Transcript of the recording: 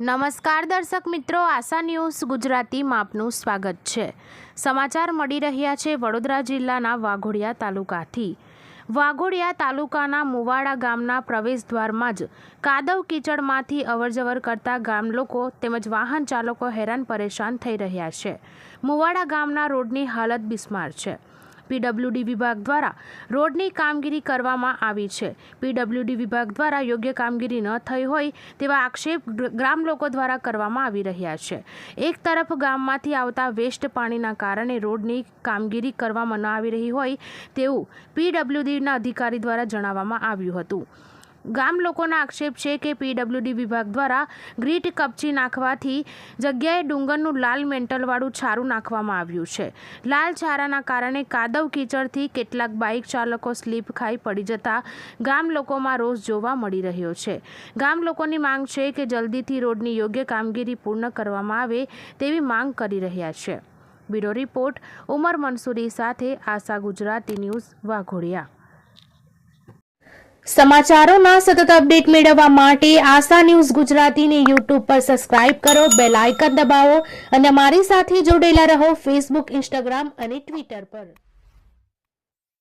નમસ્કાર દર્શક મિત્રો, આશા ન્યૂઝ ગુજરાતીમાં આપનું સ્વાગત છે। સમાચાર મળી રહ્યા છે વડોદરા જિલ્લાના વાઘોડિયા તાલુકાથી। વાઘોડિયા તાલુકાના મુવાડા ગામના પ્રવેશદ્વારમાં જ કાદવ કીચડમાંથી અવરજવર કરતા ગામ લોકો તેમજ વાહન ચાલકો હેરાન પરેશાન થઈ રહ્યા છે। મુવાડા ગામના રોડની હાલત બિસ્માર છે। પીડબ્લ્યુડી વિભાગ દ્વારા રોડની કામગીરી કરવામાં આવી છે। પીડબ્લ્યુડી વિભાગ દ્વારા યોગ્ય કામગીરી ન થઈ હોય તેવા આક્ષેપ ગ્રામ લોકો દ્વારા કરવામાં આવી રહ્યા છે। એક તરફ ગામમાંથી આવતા વેસ્ટ પાણીના કારણે રોડની કામગીરી કરવામાં ન આવી રહી હોય તેવું પીડબ્લ્યુડીના અધિકારી દ્વારા જણાવવામાં આવ્યું હતું। ગામ લોકોના આક્ષેપ છે કે પીડબ્લ્યુડી વિભાગ દ્વારા ગ્રીટ કપચી નાખવાથી જગ્યાએ ડુંગરનું લાલ મેન્ટલવાળું છારું નાખવામાં આવ્યું છે। લાલ છારાના કારણે કાદવ કીચડથી કેટલાક બાઇક ચાલકો સ્લીપ ખાઈ પડી જતા ગામ લોકોમાં રોષ જોવા મળી રહ્યો છે। ગામ લોકોની માંગ છે કે જલ્દીથી રોડની યોગ્ય કામગીરી પૂર્ણ કરવામાં આવે તેવી માંગ કરી રહ્યા છે। બ્યુરો રિપોર્ટ ઉમર મંસૂરી સાથે આશા ગુજરાતી ન્યૂઝ વાઘોડિયા। સમાચારોના સતત અપડેટ મેળવવા માટે આશા ન્યૂઝ ગુજરાતીને યુટ્યુબ પર સબસ્ક્રાઇબ કરો, બેલ આઇકન દબાવો અને અમારી સાથે જોડાયેલા રહો ફેસબુક, ઇન્સ્ટાગ્રામ અને ટ્વિટર પર।